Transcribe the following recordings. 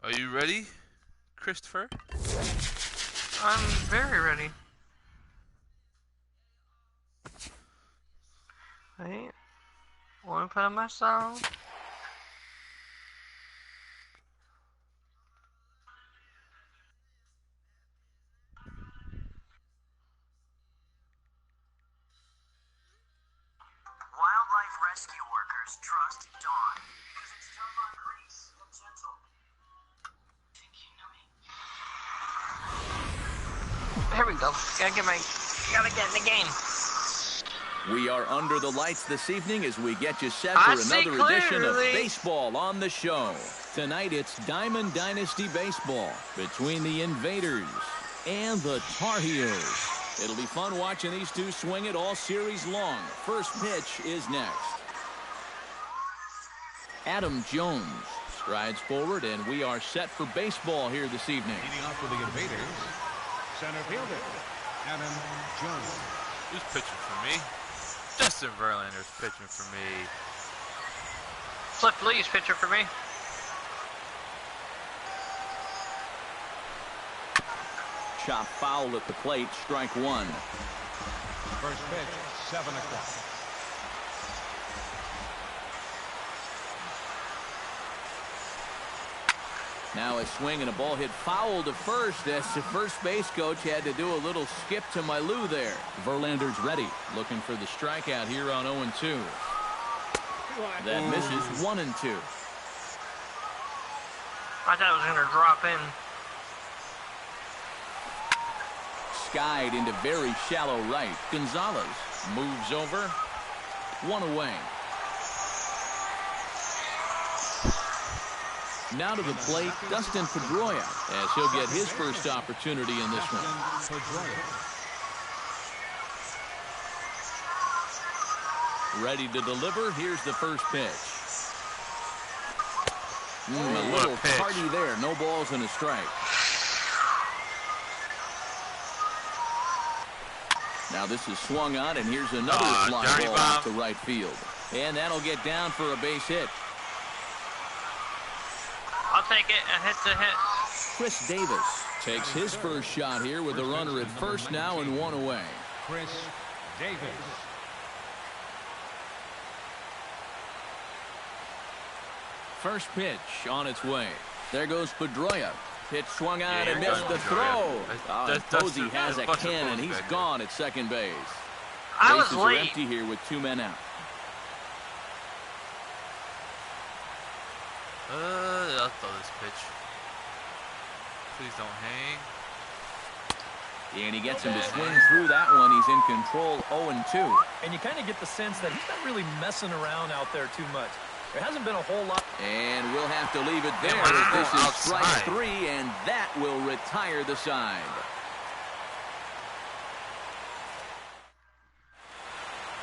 Are you ready, Christopher? I'm very ready. Wait. Want to put on my song? Wildlife rescue workers trust Dawn because it's tough on Grease and gentle. Think you know me? There we go. Gotta get in the game. We are under the lights this evening as we get you set for another edition of Baseball on the Show. Tonight it's Diamond Dynasty Baseball between the Invaders and the Tar Heels. It'll be fun watching these two swing it all series long. First pitch is next. Adam Jones strides forward, and we are set for baseball here this evening. Leading off for the Invaders, center fielder, Adam Jones. Who's pitching for me? Justin Verlander's pitching for me. Cliff Lee's pitcher for me. Chop foul at the plate, strike one. First pitch, 7 o'clock. Now a swing and a ball hit foul to first as the first base coach had to do a little skip to my loo there. Verlander's ready, looking for the strikeout here on 0-2. That misses 1-2. I thought it was gonna drop in. Skied into very shallow right. Gonzalez moves over. One away. Now to the plate, Dustin Pedroia, as he'll get his first opportunity in this one. Ready to deliver. Here's the first pitch. A little party there. No balls and a strike. Now this is swung on, and here's another fly ball off the right field. And that'll get down for a base hit. I'll take it. A hit to hit. Chris Davis takes his first shot here with a runner at first now and one away. Chris Davis. First pitch on its way. There goes Pedroia. Pitch swung on and missed the throw. Posey has a cannon. He's gone at second base. Bases are empty here with 2 men out. I'll throw this pitch. Please don't hang. And he gets him to swing through that one. He's in control, 0-2. And you kind of get the sense that he's not really messing around out there too much. There hasn't been a whole lot. And we'll have to leave it there. This is strike 3, and that will retire the side.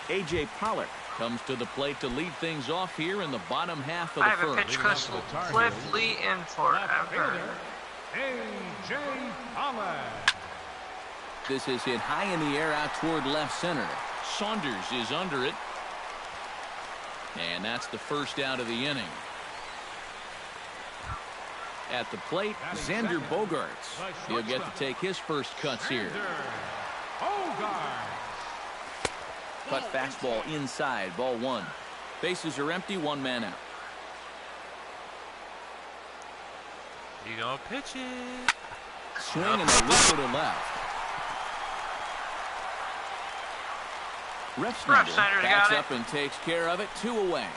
A.J. Pollock comes to the plate to lead things off here in the bottom half of the first. I haven't pitched Cliff Lee in forever. A.J. Pollock. This is hit high in the air out toward left center. Saunders is under it. And that's the first out of the inning. At the plate, Xander Bogaerts. He'll get to take his first cuts here. Cut fastball inside, ball 1. Bases are empty, 1 man out. You gonna pitch it? Swing and a look to the left. Refsnyder backs up and takes care of it. 2 away.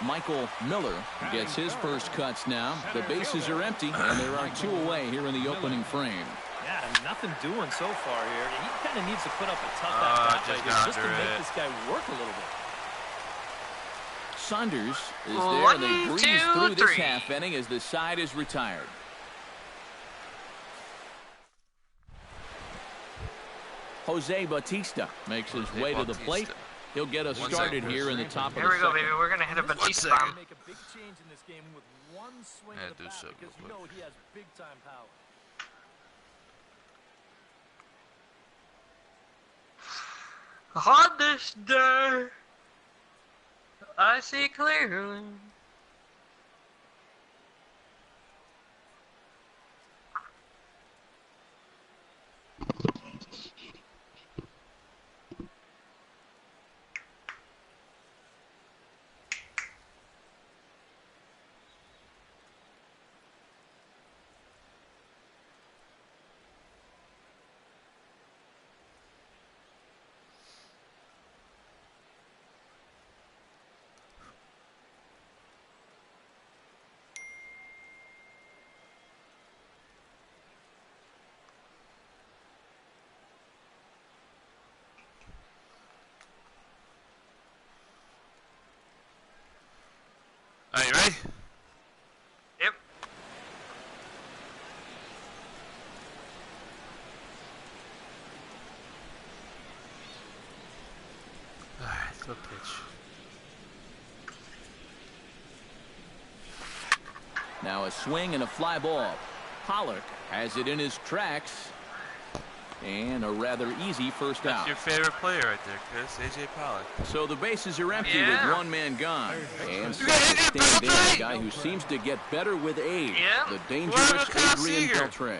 Michael Miller gets his first cuts now. The bases are empty, and there are 2 away here in the opening frame. Yeah, nothing doing so far here. He kind of needs to put up a tough at-bat just to make this guy work a little bit. Saunders is there, and they breeze through this half inning as the side is retired. Jose Bautista makes his way to the plate. He'll get us started here in the top of the second. Here we go, baby. We're going to hit a Bautista bomb. Make a big change in this game with one swing of the bat because you know he has big-time power. On this day, I see clearly. Ready? Yep. Alright, flip pitch. Now a swing and a fly ball. Pollock has it in his tracks. And a rather easy first out. That's your favorite player right there, Chris. AJ Pollock. So the bases are empty with one man gone. And so stand in, a guy who seems to get better with age. The dangerous Adrian Beltre.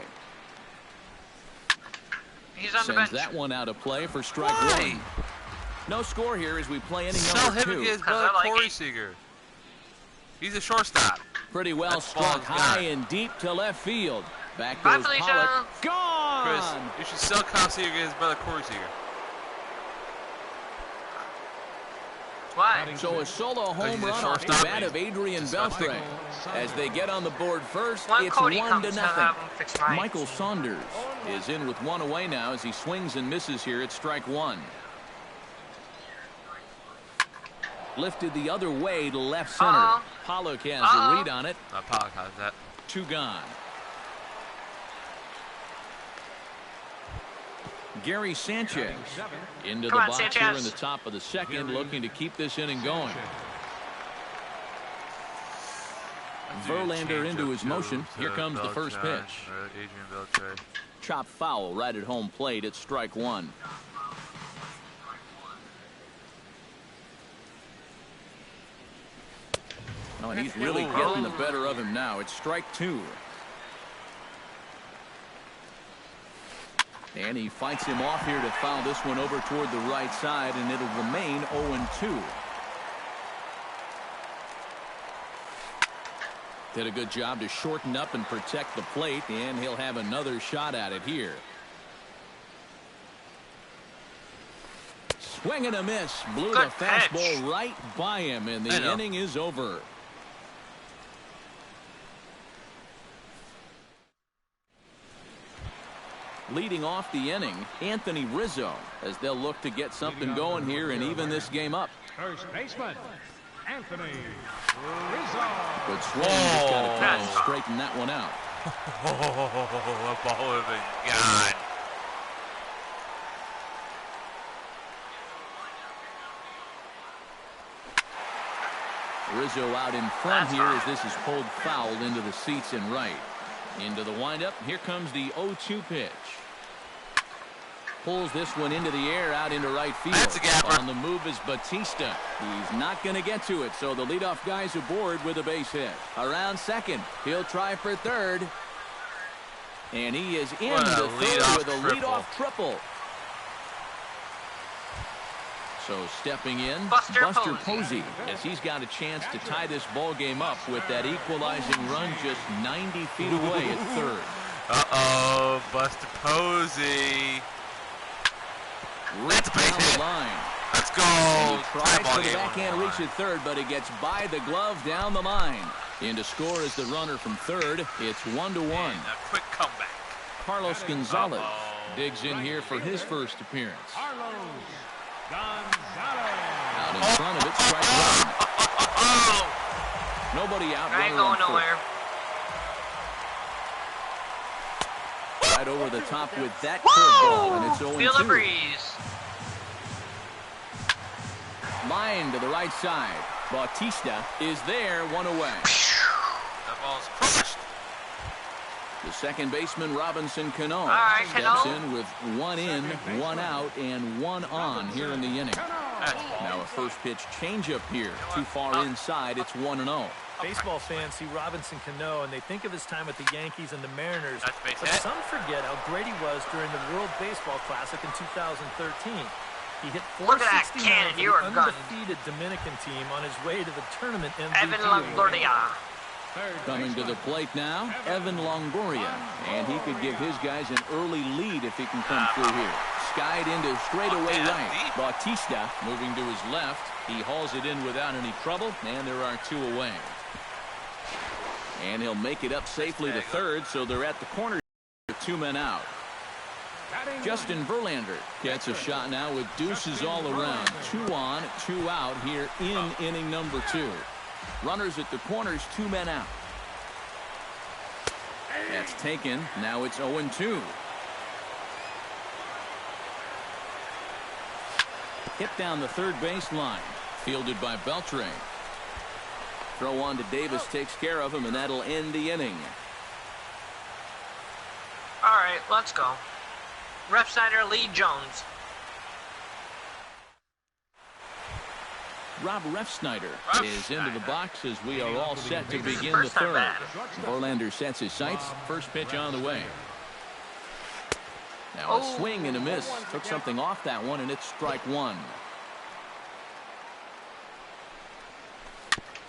He's on the Sends bench. that one out of play for strike one. No score here as we play inning Sell number him 2. against brother Corey Seager. He's a shortstop. Pretty well struck high and deep to left field. Back Bye, goes Felicia. Pollock. Gone! Chris, you should sell Kyle Seager against brother Corey Seager. Why? So a solo home run off the bat of Adrian Beltre. As they get on the board first, it's Cody 1-0. have him fix mine. Michael Saunders is in with one away now as he swings and misses here at strike one. Lifted the other way to left center. Pollock has the read on it. Pollock has that. 2 gone. Gary Sanchez into the box Sanchez. here in the top of the second, looking to keep this inning going. Verlander into his motion. Here comes the first pitch. Adrian Beltre. Chop foul right at home plate at strike one. Oh, and he's really getting the better of him now. It's strike 2. And he fights him off here to foul this one over toward the right side, and it'll remain 0-2. Did a good job to shorten up and protect the plate, and he'll have another shot at it here. Swing and a miss. Blew the fastball right by him, and the inning is over. Leading off the inning, Anthony Rizzo, as they'll look to get something going here and even this game up. First baseman, Anthony Rizzo. Good swing. Just got to try and straighten that one out. Oh, the ball would have been gone. Rizzo out in front here as this is pulled foul into the seats and right. Into the windup. Here comes the 0-2 pitch. Pulls this one into the air out into right field. That's a gapper. On the move is Batista. He's not going to get to it, so the leadoff guy's aboard with a base hit. Around second. He'll try for third. And he is in the third with a leadoff triple. So stepping in, Buster Posey, as he's got a chance to tie this ball game up with that equalizing run just 90 feet away at third. Uh-oh, Buster Posey. Ripped down the line. Let's go. He tries for the backhand reach at third, but he gets by the glove down the line. In to score is the runner from third. It's 1-1. A quick comeback. Carlos Gonzalez digs in here for his first appearance. Carlos Gonzalez. Out in front of it, strike one. Nobody out. I ain't going nowhere. Right over the top with that curveball, and it's 0-2. Feel the breeze. Line to the right side. Bautista is there, one away. That ball's crushed. The second baseman, Robinson Cano, Cano. steps in with 1 in, 1 out, and 1 on here in the inning. Now a first pitch changeup here. Too far inside, it's 1-0. Baseball fans see Robinson Cano and they think of his time with the Yankees and the Mariners. But some forget how great he was during the World Baseball Classic in 2013. He hit 469 Look at that cannon, for you are the gunning. undefeated Dominican team on his way to the tournament MVP. Evan Longoria. Coming to the plate now, Evan Longoria. And he could give his guys an early lead if he can come through here. Skied into straightaway right. Bautista moving to his left. He hauls it in without any trouble, and there are 2 away. And he'll make it up safely to third, so they're at the corner with 2 men out. Justin Verlander gets a shot now with deuces all around. 2 on, 2 out here in inning number 2. Runners at the corners, 2 men out. That's taken. Now it's 0-2. Hit down the third baseline. Fielded by Beltre. Throw on to Davis takes care of him, and that'll end the inning. All right, let's go. Refsnyder, Lee Jones. Rob Refsnyder is into the box as we are all set to begin the third. Verlander sets his sights. First pitch on the way. Now a swing and a miss. Took something off that one, and it's strike one.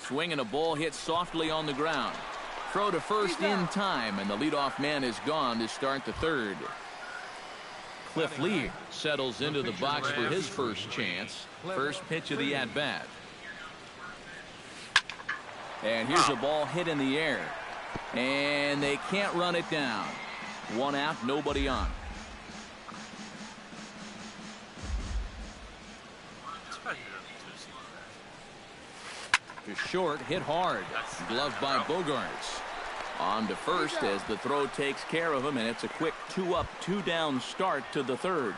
Swing and a ball hit softly on the ground. Throw to first in time, and the leadoff man is gone to start the third. Cliff Lee settles into the box for his first chance. First pitch of the at-bat. And here's a ball hit in the air. And they can't run it down. 1 out, nobody on. To short, hit hard. Gloved by Bogarts. On to first as the throw takes care of him, and it's a quick 2-up, 2-down start to the third.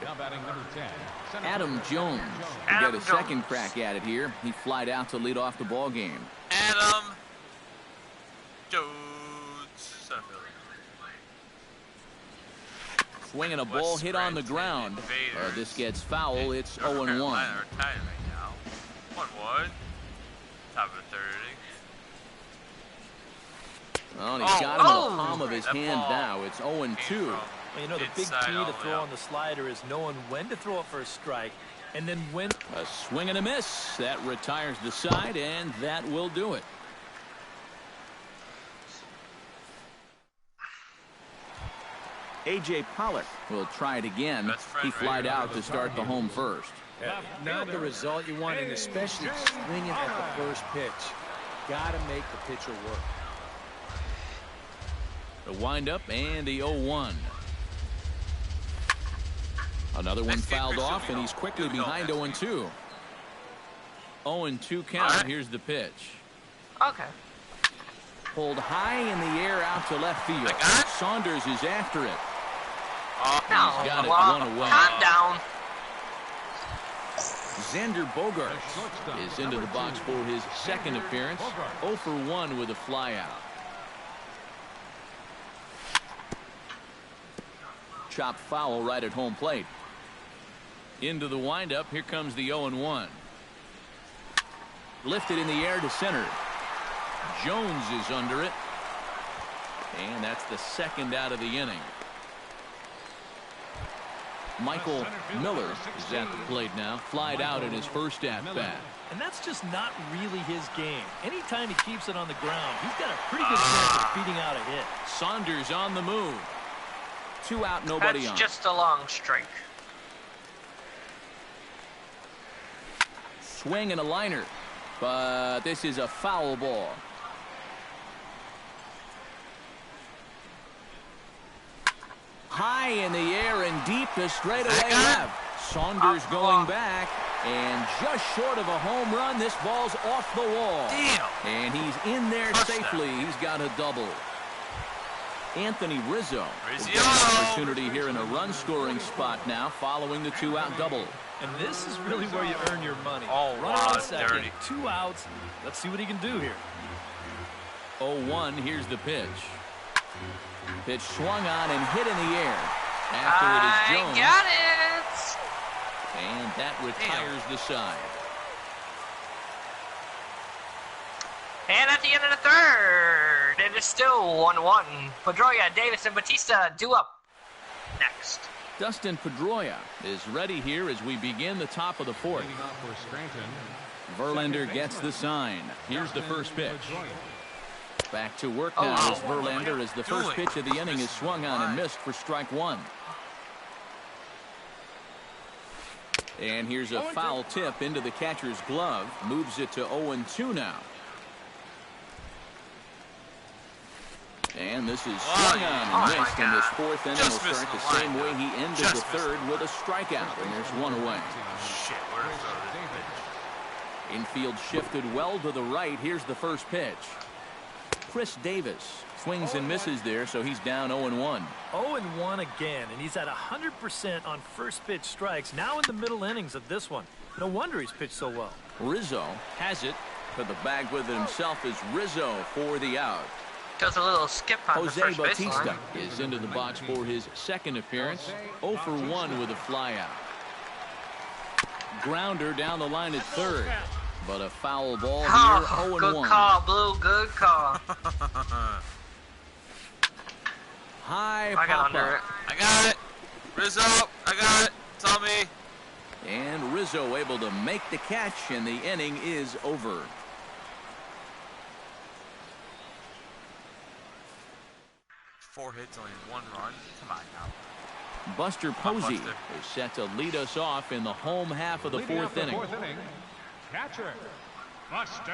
Adam Jones will get a second crack at it here. He flied out to lead off the ball game. Adam Jones. Swinging a ball hit on the ground. This gets foul. It's 0-1. 1-1. Top of the third inning. Well, he's got him in the palm of his hand now. It's 0-2. Well, you know, the big key to throw on the slider is knowing when to throw it for a strike and then when. A swing and a miss. That retires the side, and that will do it. A.J. Pollock will try it again. He flied out to start the home first. Not the result you want, and especially swinging at the first pitch. Got to make the pitcher work. The windup and the 0-1. Another one fouled off, and he's quickly behind 0-2. 0-2 count. Here's the pitch. Okay. Pulled high in the air out to left field. Saunders is after it. He's got it one away. Calm down. Xander Bogaerts is into the box for his second appearance. 0 for 1 with a flyout. Chopped foul right at home plate. Into the windup. Here comes the 0-1. Lifted in the air to center. Jones is under it. And that's the second out of the inning. Michael Miller is at the plate now. Flied out in his first at-bat. And that's just not really his game. Anytime he keeps it on the ground, he's got a pretty good chance of beating out a hit. Saunders on the move. 2 out, nobody on. That's just a long strike. Swing and a liner. But this is a foul ball. High in the air and deep to straightaway left. Saunders going back, and just short of a home run. This ball's off the wall. Damn. And he's in there safely. He's got a double. Anthony Rizzo will get an opportunity here in a run-scoring spot now following the 2-out double. And this is really where you earn your money. Oh, Run on second, dirty. 2 outs. Let's see what he can do here. 0-1, here's the pitch. Pitch swung on and hit in the air. After it is Jones. I got it. And that retires the side. And at the end of the third, it is still 1-1. Pedroia, Davis, and Batista due up next. Dustin Pedroia is ready here as we begin the top of the fourth. Verlander gets the sign. Here's the first pitch. Back to work now as Verlander as the first pitch of the inning is swung on and missed for strike one. And here's a foul tip into the catcher's glove. Moves it to 0-2 now. And this is swung on and missed, and this fourth inning will start the same way he ended the third with a strikeout, and there's one away. Shit, where is that? Infield shifted well to the right. Here's the first pitch. Chris Davis swings and misses there, so he's down 0-1. 0-1 again, and he's at 100% on first pitch strikes, now in the middle innings of this one. No wonder he's pitched so well. Rizzo has it. For the bag with it himself is Rizzo for the out. Does a little skip on the first Jose baseline. Bautista is into the box for his second appearance. 0 for 1 with a flyout. Grounder down the line at third. But a foul ball here, 0-1. Good call, Blue. Good call. High I got under it. I got it. Rizzo, I got it. It's on me. And Rizzo able to make the catch, and the inning is over. Four hits, only 1 run. Come on now. Buster Posey is set to lead us off in the home half of the fourth inning. Catcher, Buster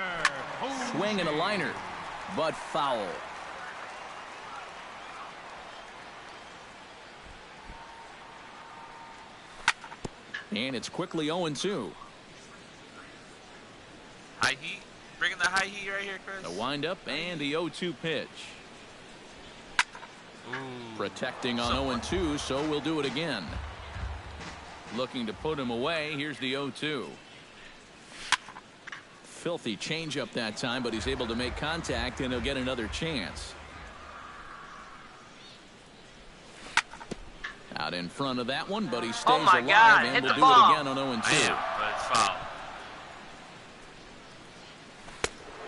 Posey. Swing and a liner, but foul. And it's quickly 0-2. High heat. Bringing the high heat right here, Chris. The windup and the 0-2 pitch. Ooh, Protecting on 0-2, so we'll do it again. Looking to put him away. Here's the 0-2. Filthy changeup that time, but he's able to make contact, and he'll get another chance. Out in front of that one, but he stays alive, God, and hit we'll the do ball. it again on 0-2. Damn, but it's foul.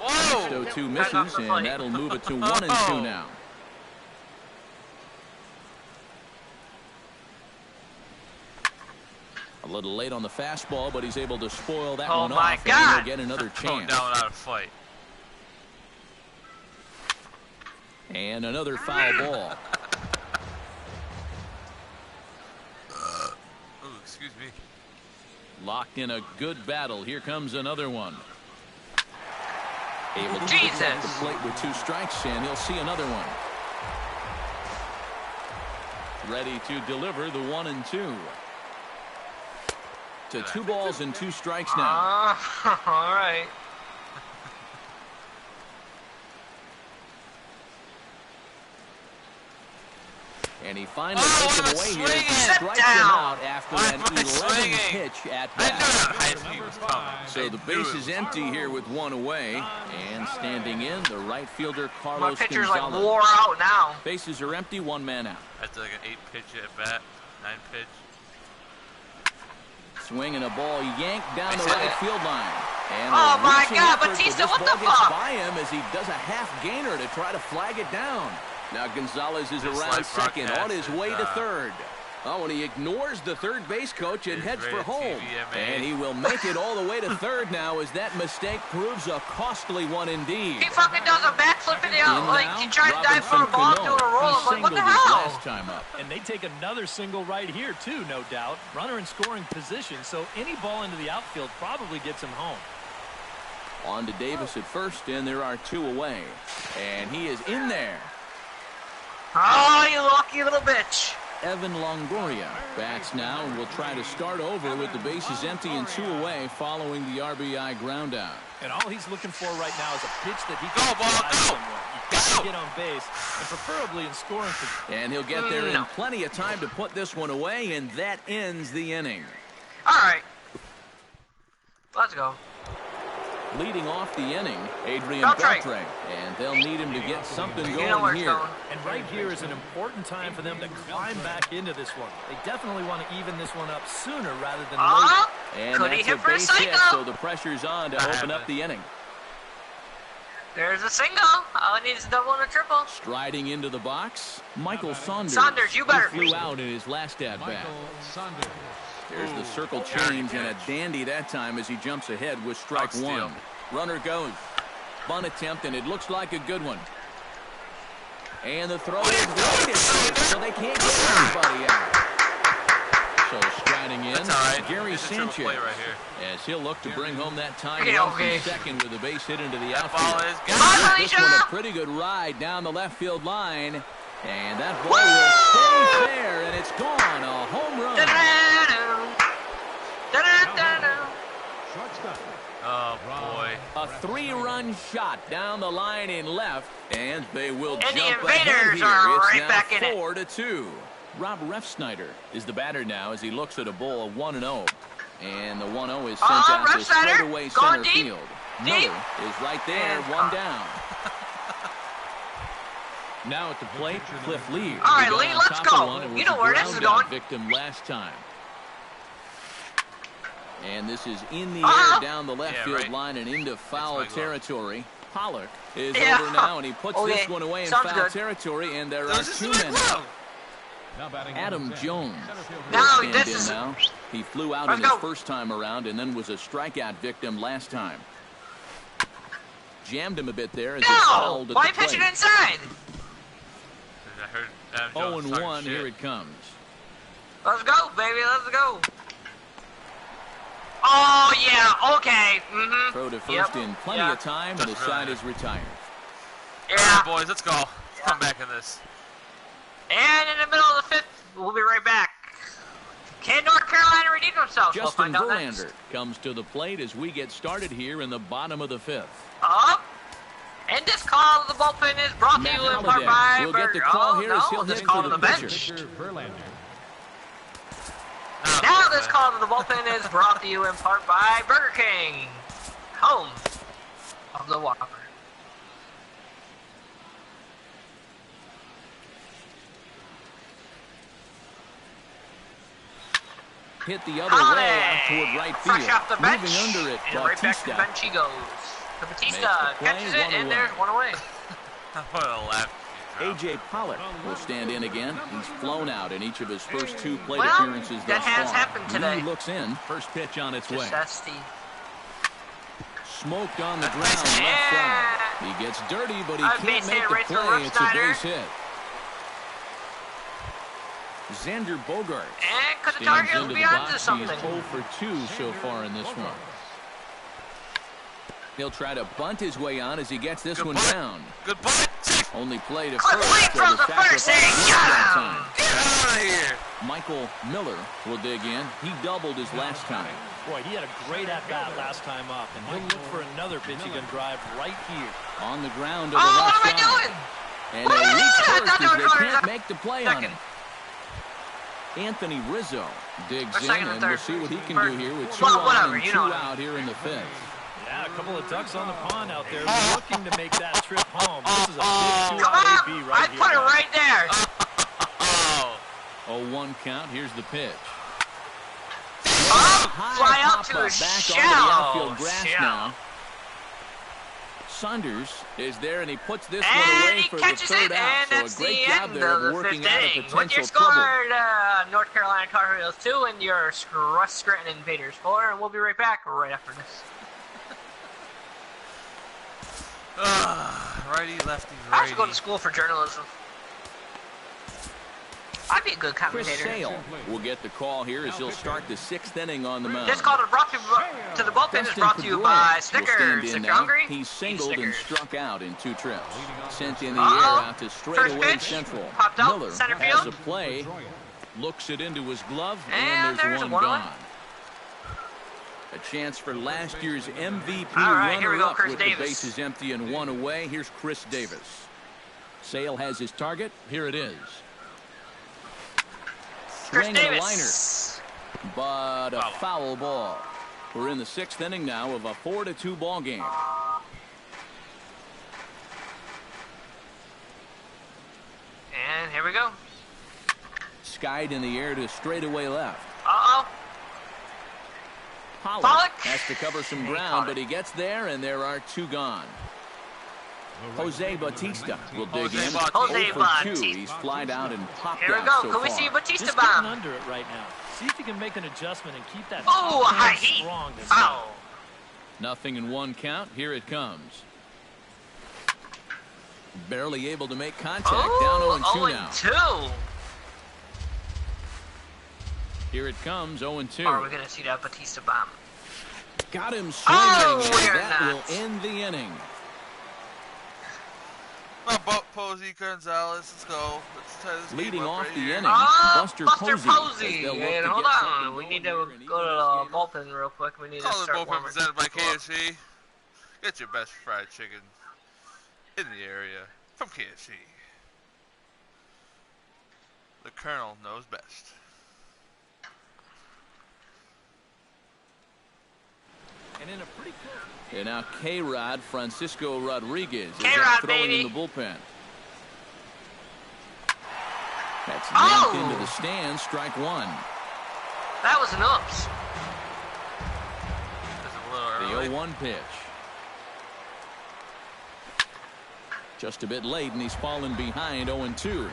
Whoa! 0-2 misses, and that'll move it to 1-2 now. A little late on the fastball, but he's able to spoil that one off, and he'll get another Going chance. down without a fight. And another foul ball. Ooh, excuse me. Locked in a good battle. Here comes another one. Able to Jesus. protect the plate with 2 strikes, and he'll see another one. Ready to deliver the 1-2. To 2 balls and 2 strikes now. All right. And he finally takes him away here. He Sit strikes him down. out after an 11 pitch at I knew bat. that high speed was coming. So the base is empty here with 1 away. And standing in, the right fielder, My Carlos pitcher's Gonzalez. like wore out now. Bases are empty, 1 man out. That's like an 8 pitch at bat, 9 pitch. Swing and a ball yanked down the I said right it. field line. And Oh a my reaching God, effort, but Batista, this what the ball gets fuck? by him as he does a half gainer to try to flag it down. Now Gonzalez is This around live second on his broadcast way is, to third. Oh, and he ignores the third base coach and It's heads for rated home. TVMA. And he will make it all the way to third now as that mistake proves a costly one indeed. He fucking does a backflip in the out. In Like, now, he tried to dive for a ball, Robinson doing a roll. I'm Cano. like, what the He singled his hell? last time up. And they take another single right here, too, no doubt. Runner in scoring position, so any ball into the outfield probably gets him home. On to Davis at first, and there are 2 away. And he is in there. Oh, you lucky little bitch. Evan Longoria bats now and will try to start over with the bases empty and 2 away following the RBI ground out. And all he's looking for right now is a pitch that he can Go, ball, drive go! somewhere. You got to get on base, and preferably in scoring position. And he'll get there in plenty of time to put this one away, and that ends the inning. All right. Let's go. Leading off the inning, Adrian Beltre. Beltre. And they'll need him to get something You know where going it's here. going. And right here is an important time for them to climb back into this one. They definitely want to even this one up sooner rather than later. And Could he that's hit a for a base hit, single? so the pressure's on to open up the inning. There's a single. All I need is a double and a triple. Striding into the box, Michael Saunders. Saunders, you better. He flew out in his last at-bat. Michael Saunders. There's the circle change and a dandy that time as he jumps ahead with strike Steal. 1. Runner goes. Bunt attempt, and it looks like a good one. And the throw is right at first, so they can't get anybody out. So striding in, That's all right. Gary It's a triple Sanchez, play right here. as he'll look to bring home that time Okay, run okay. from second with a base hit into the That ball outfield. is Come on, good. This one a Alicia! pretty good ride down the left field line. And that ball will stay fair, and it's gone. A home run. Da-da-da-da. Da-da-da-da. Shortstop. Oh boy. A 3-run shot down the line in left, and they will And the jump ahead Invaders here. are It's right now back in it. 4-2. Rob Refsnyder is the batter now as he looks at a bowl of 1-0. And the 1-0 is sent out to Refsnyder, straightaway going center deep. field. Deep. Miller is right there, And one down. Now at the plate, Cliff Lee. All right, He got Lee, on let's top of go. one and You was know a where this is ground out going. victim last time. And this is in the Uh-huh. air down the left field right. line and into foul my glove. territory. Pollock is Yeah. over now, and he puts Okay. this one away in Sounds foul good. territory, and there are This is 2 my men glove. out. Now batting Adam number 10, Jones center fielder. No, will stand this in is- now. He flew out Let's in his go. first time around and then was a strikeout victim last time. Jammed him a bit there as it No! fouled at Why the pitch it plate. inside? I heard Adam Jones 0-1, talking here shit. it comes. Let's go, baby. Let's go. Oh, yeah. Okay. Mm-hmm. Throw to first Yep. in plenty Yeah. of time, and the That's side brilliant. is retired. All Yeah. right, boys, let's go. Let's come back in this. And in the middle of the 5th, we'll be right back. Can North Carolina redeem themselves? We'll Justin find out next. Verlander comes to the plate as we get started here in the bottom of the 5th. Up. And this call to the bullpen is brought to Matt you in part Holliday by will get the call here as he'll this hit call for to the the pitcher. bench. Pitcher Verlander. Now this call to the bullpen is brought to you in part by Burger King, home of the Whopper. Hit the other Holiday, way out toward right field. fresh off the bench, Moving under it, and right back to the Bautista. bench he goes. So Batista Makes the play, catches it, one and away. there's one away. What a laugh. A.J. Pollock will stand in again. He's flown out in each of his first 2 plate Well, appearances that thus has far. happened today. Lee looks in. First pitch on its way. Just that's the Smoked on the ground, left side. He gets dirty, but he A can't base make hit the right to play. It's a Refsnyder. base hit. Xander Bogart and could the stands target into be the onto box. He's something? 0 for 2 so far in this one. He'll try to bunt his way on as he gets this Good one bunt. down. Good boy. Only play to Cliff first. Lee so throws the the first, sacrifice and he got that him. time. Get out of here. Michael Miller will dig in. He doubled his last time. Boy, he had a great at-bat last time up, and he'll look for another pitch he can drive right here. On the ground to the Oh, left what am I side. doing? And What they am I reach doing? I first thought they as were they going can't to make the play on second. him. Anthony Rizzo digs Or in, second or and we'll third. see what he can Or- do here with 2 well, on whatever, and you 2 know. out here in the 5th. Yeah, a couple of ducks on the pond out there looking to make that trip home. This is a big 2 Come out on! AB right I here. put it right there. Oh. 0-1 count. Here's the pitch. Up, High fly out pop-up to a back onto the shallow. outfield grass Shallow. now. Saunders is there, and he puts this And one away he for the catches 3rd it, out. and So that's a great the job end there of the of working 5th out a inning. With potential your trouble. score, North Carolina Tar Heels 2 and your Scranton Invaders 4, and we'll be right back right after this. Righty, lefty, I righty. should go to school for journalism. I'd be a good Chris commentator. Sale will get the call here as he'll start the 6th inning on the mound. This call to the bullpen is Dustin brought to you Pedroia by will Snickers. stand in If you're now. hungry, He's eat singled and Snickers. struck out in 2 trips. Sent in the Uh-oh. air out to First straightaway pitch, central. popped out, Miller center has field. a play, looks it into his glove, And and there's there's one away. gone. A chance for last year's MVP All right, here we go, runner-up Chris with Davis. the bases empty and 1 away. Here's Chris Davis. Sale has his target. Here it is. Chris Swing and a Davis. liner, but a foul ball. We're in the 6th inning now of a 4-2 ball game. And here we go. Skied in the air to straightaway left. Uh-oh. Pollock has to cover some ground, caught but it. he gets there, and there are 2 gone. Jose Bautista will dig Jose in. Bautista. 'Jose 0 for 2. Bautista. He's flied out and popped Here we out go. so Can we far. see Batista Just getting bomb? under it right now. See if you can make an adjustment and keep that Oh, top high hand heat. strong. this Foul. Nothing in 1 count. Here it comes. Barely able to make contact. Down 0-2 now. 0-2. Here it comes, 0-2. Are we going to see that Batista bomb? Got him swinging, Oh, and you're that will nuts. end the inning. My boat, Posey, Gonzalez, let's go. Let's tie this Leading game up off right the here. inning, Buster Posey. Posey. as they'll look And to hold get on. something We going need here to and go even to this the game up. bullpen real quick. We need to Call the start bullpen warming. presented by KFC. Get your best fried chicken in the area from KFC. The Colonel knows best. And in a pretty close... And now K-Rod, Francisco Rodriguez is K-Rod, throwing baby. in the bullpen. That's yanked into the stand, strike one. That was an oops. The 0-1 pitch. Just a bit late, and he's fallen behind 0-2.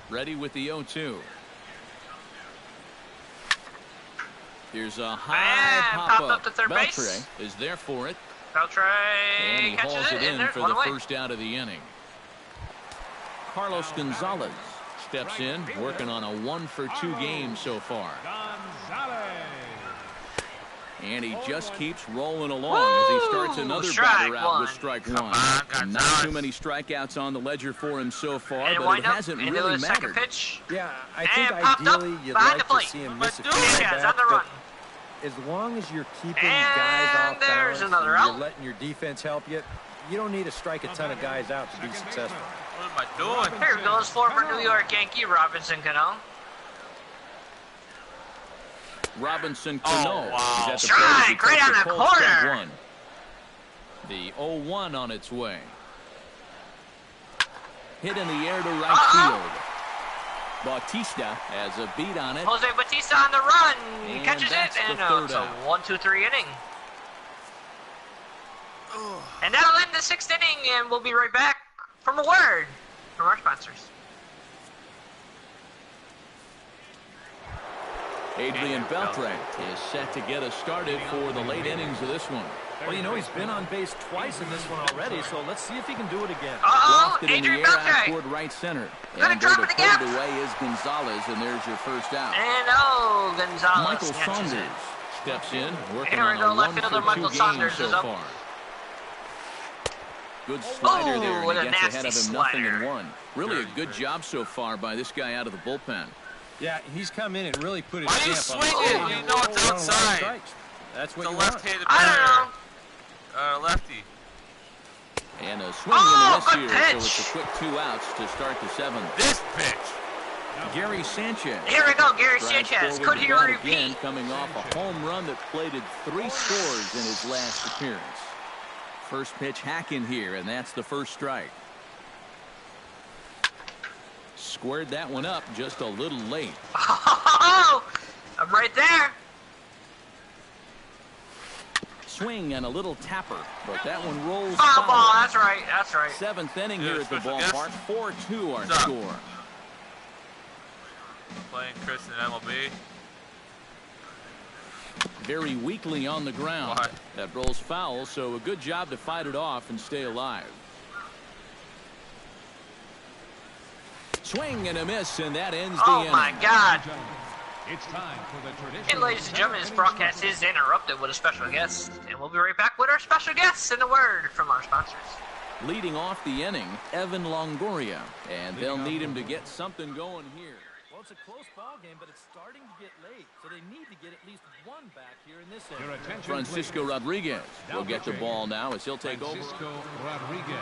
Ready with the 0-2. Here's a high popped up to third Beltre base. is there for it. Beltre And he catches hauls it in there, for the first out of the inning. Carlos Gonzalez steps in, working on a 1-for-2 game so far. And he just keeps rolling along as he starts another batter out with strike one. Not too many strikeouts on the ledger for him so far, and but it hasn't really mattered. Pitch. Yeah, I think And ideally you'd like to see him miss a few Sanchez on the run. as long as you're keeping And guys off there's balance another and out. you're letting your defense help you, you don't need to strike a ton of guys out to be successful. What am I doing? Here goes former New York Yankee Robinson Cano. Robinson Cano wow. is at the Strike, plate. right on the Cold strike corner. one. The 0-1 on its way. Hit in the air to right field. Bautista has a beat on it. Jose Bautista on the run. He And catches that's it, the and third it's a out. 1-2-3 inning. And that'll end the 6th inning, and we'll be right back from a word from our sponsors. Adrian Beltre is set to get us started for the late innings of this one. Well, you know, he's been on base twice in this one already, so let's see if he can do it again. Uh-oh, Lofted in the Adrian air out Beltre. toward right center. Gonna And drop there in to the put gap. it away is Gonzalez, and there's your first out. And Gonzalez Michael catches Saunders it. steps in, working Here we on go, a left fielder 1-for-2 Michael game Saunders so is up. far. Good slider there, and with he a gets ahead of nasty him, nothing in slider. one. Really a good job so far by this guy out of the bullpen. Yeah, he's come in and really put his Why are you stamp on swinging? it. You know it's On a lot of outside. strikes. That's what The you want. left-handed I batter. don't know. Lefty. And a swing Oh, and a miss good here, so pitch. it's a quick 2 outs to start the 7th. This pitch. Gary Sanchez. Here we go, Gary Drives Sanchez. forward Could to he bat repeat? again, coming off a home run that plated 3 scores in his last appearance. First pitch hacking here, and that's the first strike. Squared that one up just a little late. Oh, I'm right there. Swing and a little tapper, but that one rolls Foul ball. foul. That's right. That's right. 7th inning here Yeah, at the special guest. ballpark. 4-2 our What's up? score. Playing Chris in MLB. Very weakly on the ground. Why? That rolls foul, so a good job to fight it off and stay alive. Swing and a miss, and that ends the Oh inning. my God. It's time for the traditional. Hey, ladies and gentlemen, this broadcast is interrupted with a special guest, and we'll be right back with our special guests and a word from our sponsors. Leading off the inning, Evan Longoria, and they'll need him to get something going here. Well, it's a close ball game, but it's starting to get late, so they need to get at least one back here in this Your inning. attention, Francisco please. Rodriguez will Now get the pitching, ball now as he'll take over. Francisco Rodriguez.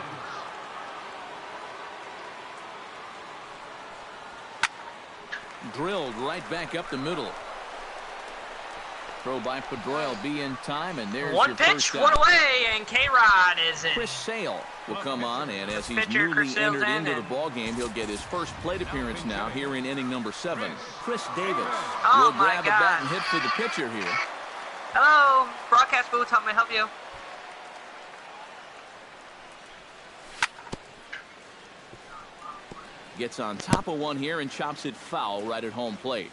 Drilled right back up the middle. Throw by Pedroia will be in time, and there's One your pitch, first one out. away, and K-Rod is in. Chris Sale will come on, and as he's Pitcher, newly Chris Sale's entered in, into the and- ball game, he'll get his first plate appearance now here in inning number 7. Chris Davis Oh, will my grab a bat and God. hit for the pitcher here. Hello, broadcast booth. How may I help you? Gets on top of one here and chops it foul right at home plate.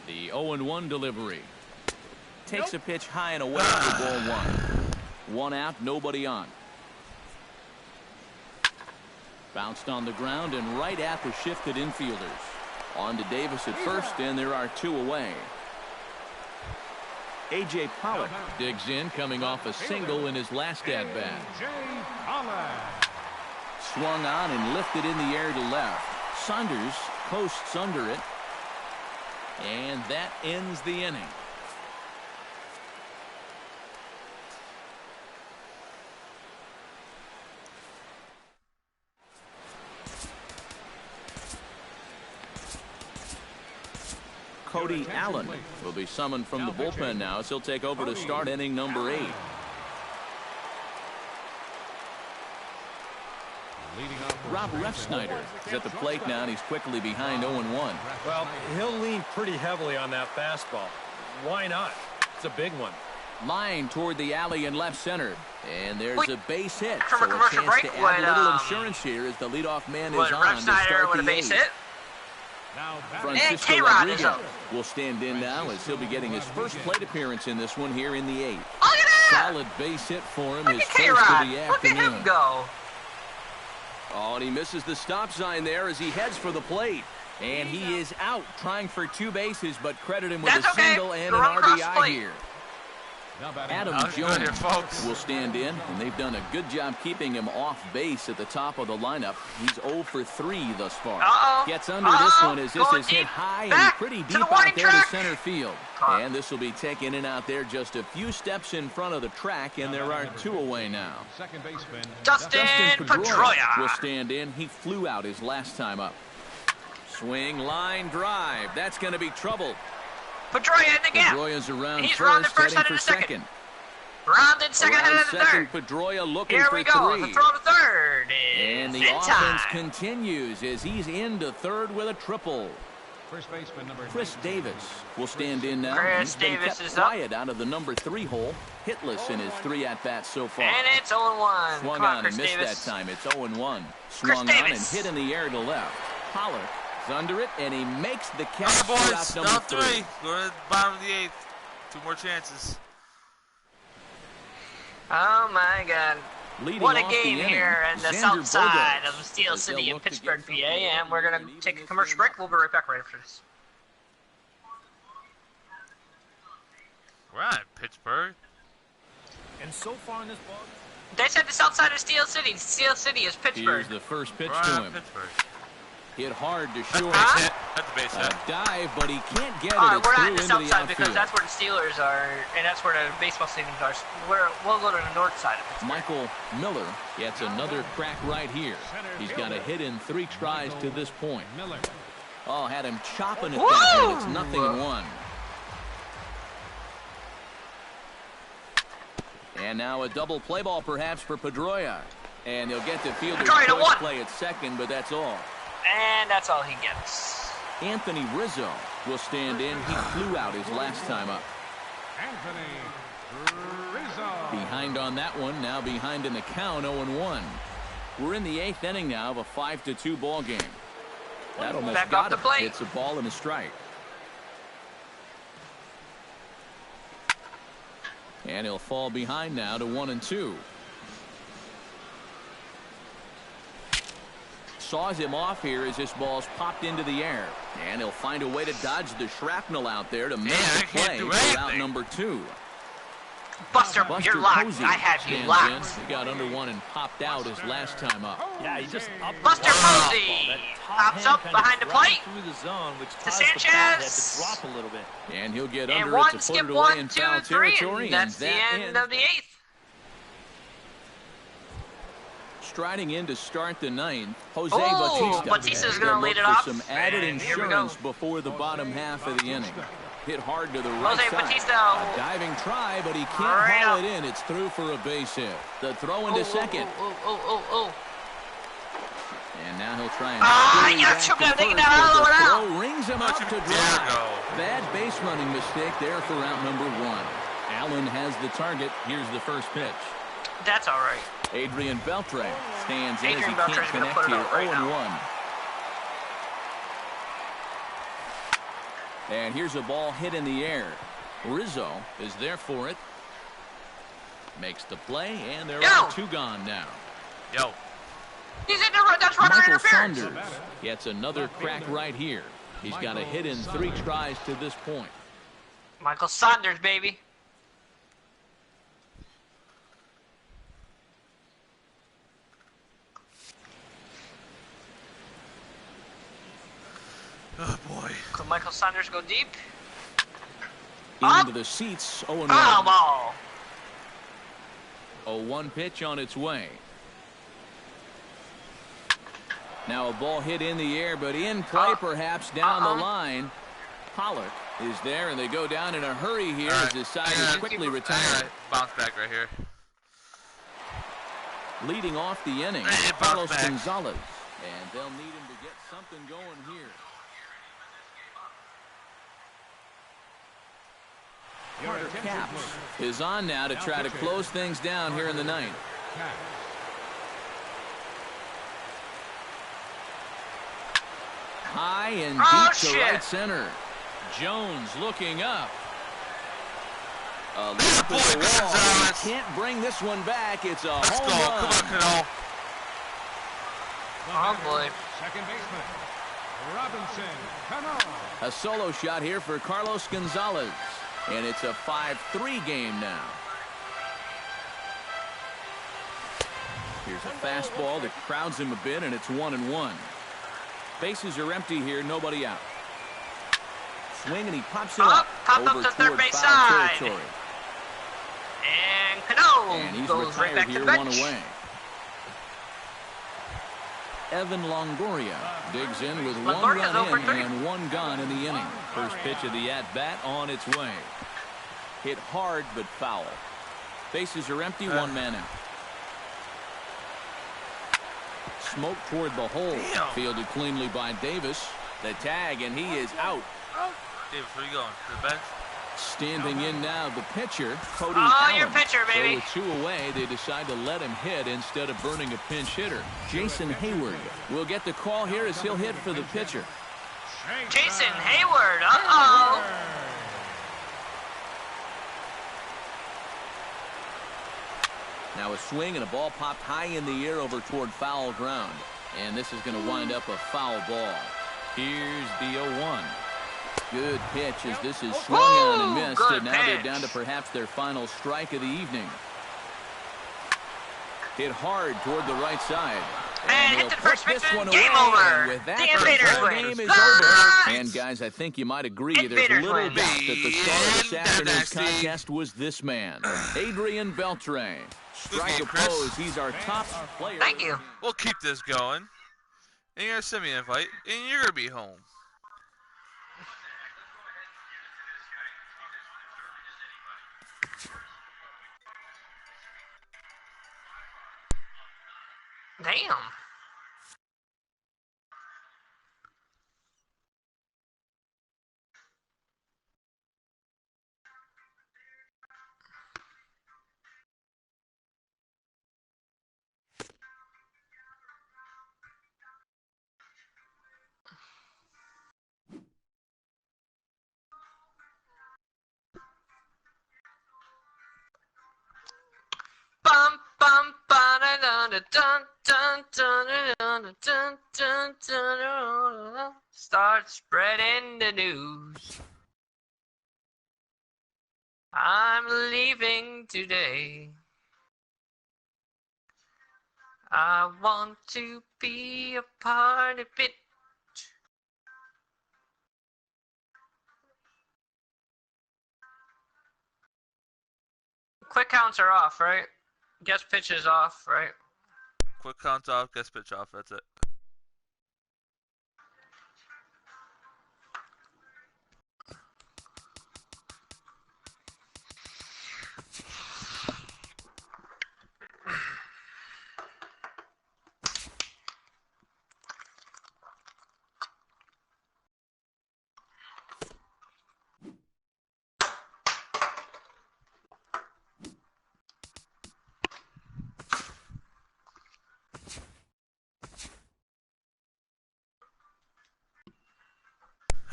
The 0-1 delivery. Takes a pitch high and away for ball 1. 1 out, nobody on. Bounced on the ground and right at the shifted infielders. On to Davis at first, and there are 2 away. A.J. Pollock digs in, coming off a single in his last at-bat. J. Pollock. Swung on and lifted in the air to left. Saunders posts under it. And that ends the inning. Cody Allen will be summoned from the bullpen now, as he'll take over to start inning number 8. Rob Refsnyder is at the plate now, and he's quickly behind 0-1. Well, he'll lean pretty heavily on that fastball. Why not? It's a big one. Line toward the alley in left center. And there's a base hit. From So a commercial chance break, to add a little would, insurance here as the leadoff man is Would on to Refsnyder start with a the base 8th. hit? Francisco K-Rod is Rodriguez up. will stand in now as he'll be getting his first plate appearance in this one here in the 8th. Look at that! Solid base hit for him. Look His at first of K-Rod. the Look at afternoon. him go. Oh, and he misses the stop sign there as he heads for the plate. And he is out trying for 2 bases, but credit him with That's a okay. single and Go an run across the RBI plate. here. Adam Good Jones here, folks. will stand in, and they've done a good job keeping him off base at the top of the lineup. He's 0 for 3 thus far. Gets under this one as this is hit high and pretty deep out there to center field. And this will be taken in out there just a few steps in front of the track, and there are 2 away now. Justin Pedroia will stand in. He flew out his last time up. Swing, line, drive. That's going to be trouble. Pedroia in the gap. Pedroia's around He's rounded first, heading headed for to second. Rounded second, headed to third. Pedroia looking Here for we go. 3. The throw to third And is the in offense time. continues as he's into third with a triple. First baseman number Chris Davis will stand in now. Chris He's been Davis kept is up. quiet out of the number 3 hole. Hitless in his 3 at-bats so far. And it's 0-1. Swung Come on, on Chris and missed Davis. that time. It's 0-1. Chris Swung on and Davis. hit in the air to left. Pollard is under it, and he makes the catch Come on, for boys. out number Down 3. 3. Go to the bottom of the 8th. 2 more chances. Oh my God. Leading What a off the game inning, here in the Xander south side Bogaerts of Steel as City they'll in look to Pittsburgh, get PA, the ball and we're going to take a commercial break. We'll be right back right after this. We're on Pittsburgh. And so far in this ball, They said the south side of Steel City. Steel City is Pittsburgh. Here's the first pitch We're to on him. Pittsburgh. Hit hard to That's a short. base hit. That's a base A hit. dive, but he can't get it. All right, It's we're not through in the into south the side because outfield. that's where the Steelers are, and that's where the baseball stadiums are. We'll go to the north side of Pittsburgh. Michael Miller gets another crack right here. He's got a hit in 3 tries to this point. Miller. Oh, had him chopping it Woo! back, and it's 0-1. And now a double play ball perhaps for Pedroia. And he'll get the fielder's Pedroia to choice 1. play at second, but that's all. And that's all he gets. Anthony Rizzo will stand in. He flew out his last time up. Anthony Rizzo. Behind on that one, now behind in the count, 0-1. We're in the 8th inning now of a 5-2 ball game. That almost Back got off the him. plate. It's a ball and a strike. And he'll fall behind now to 1-2. Saws him off here as this ball's popped into the air. And he'll find a way to dodge the shrapnel out there to make I the can't play do for out anything. number 2. Buster, you're locked. Posey I have you stands locked. in. He got under one and popped out his last time up. yeah, he just up Buster Posey That top pops hand up kinda behind the dropped plate. through the zone, which To caused the Sanchez. bat head to drop a little bit. And he'll get And under it one, to put skip it away 1, in 2, foul 3, territory. and that's the that end ends. of the 8th. Striding in to start the 9th, Jose Oh, Bautista. Bautista's gonna They'll lead look it for off. some added And here we go. insurance before the bottom half of the inning. Hit hard to the right Jose side. Bautista. A diving try, but he can't Right haul up. it in. It's through for a base hit. The throw into second. Oh. And now he'll try and You gotta back choke to that thing first, down all but the way the out. throw rings him Don't up you to dare dry. go. Bad base running mistake there for out number 1. Allen has the target. Here's the first pitch. That's all right. Adrian Beltre stands in Adrian as he Beltre's can't gonna connect put it here. out right 0-1. And here's a ball hit in the air. Rizzo is there for it. Makes the play, and there are 2 gone now. Yo. He's in the that's runner Michael interference. Saunders gets another crack right here. He's got a hit in 3 tries to this point. Michael Saunders, baby. Oh, boy. Could Michael Saunders go deep? Into the seats, 0-1. Foul ball. A 1 pitch on its way. Now a ball hit in the air, but in play perhaps down the line. Pollard is there, and they go down in a hurry here as the side is quickly retired. Bounce back right here. Leading off the inning, Carlos Gonzalez. And they'll need him to get something going here. Carter Capps is on now to try to close things down here in the ninth. High and deep to right center. Jones looking up. A leap at the wall. Can't bring this one back. It's a home run. Come on, Cano. Oh, boy. Second baseman, Robinson. Come on. A solo shot here for Carlos Gonzalez. And it's a 5-3 game now. Here's a fastball that crowds him a bit, and it's 1-1. Bases are empty here, nobody out. Swing, and he pops it up over to third base foul side. territory. And Cano And he's goes right retired back to here, the bench. one away. Evan Longoria digs in with one run in and one gone in the inning. First pitch of the at-bat on its way. Hit hard but foul. Bases are empty, one man out. Smoke toward the hole. Fielded cleanly by Davis. The tag, and he is out. Davis, where you going? To the bench? Standing in now, the pitcher, Cody Oh, Allen. your pitcher, baby. So with 2 away, they decide to let him hit instead of burning a pinch hitter. Jason Hayward will get the call here as he'll hit for the pitcher. Jason Hayward. Uh-oh. Now a swing and a ball popped high in the air over toward foul ground. And this is going to wind up a foul ball. Here's the 0-1. Good pitch as this is swung on and missed. And now they're down to perhaps their final strike of the evening. Hit hard toward the right side. And hit the first pitch. Game away. over. With that, The Invaders win. Game is over. And guys, I think you might agree there's a little doubt that the star of this afternoon's contest was this man, Adrian Beltre. Strike opposed. He's our top player. Thank you. We'll keep this going. And you're going to send me an invite, and you're going to be home. Damn. Bum bum ba da da da dun dun dun dun dun dun dun dun. Start spreading the news. I'm leaving today. I want to be a part of it. Quick counts are off, right? Guess pitch is off, right? Quick count off, guess pitch off, that's it.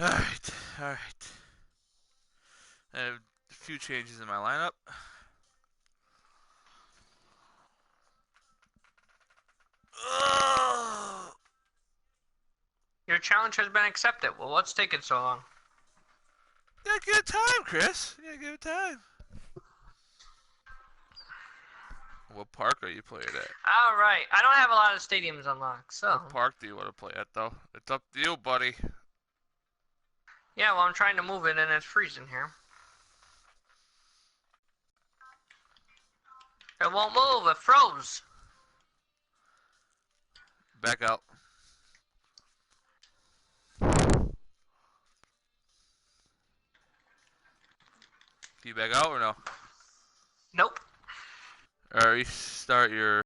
Alright. I have a few changes in my lineup. Your challenge has been accepted. Well, what's taking so long? Yeah, give it time, Chris. Yeah, give it time. What park are you playing at? All right. I don't have a lot of stadiums unlocked, so. What park do you want to play at, though? It's up to you, buddy. Yeah, well, I'm trying to move it, and it's freezing here. It won't move. It froze. Back out. Do you back out or no? Nope. Or restart your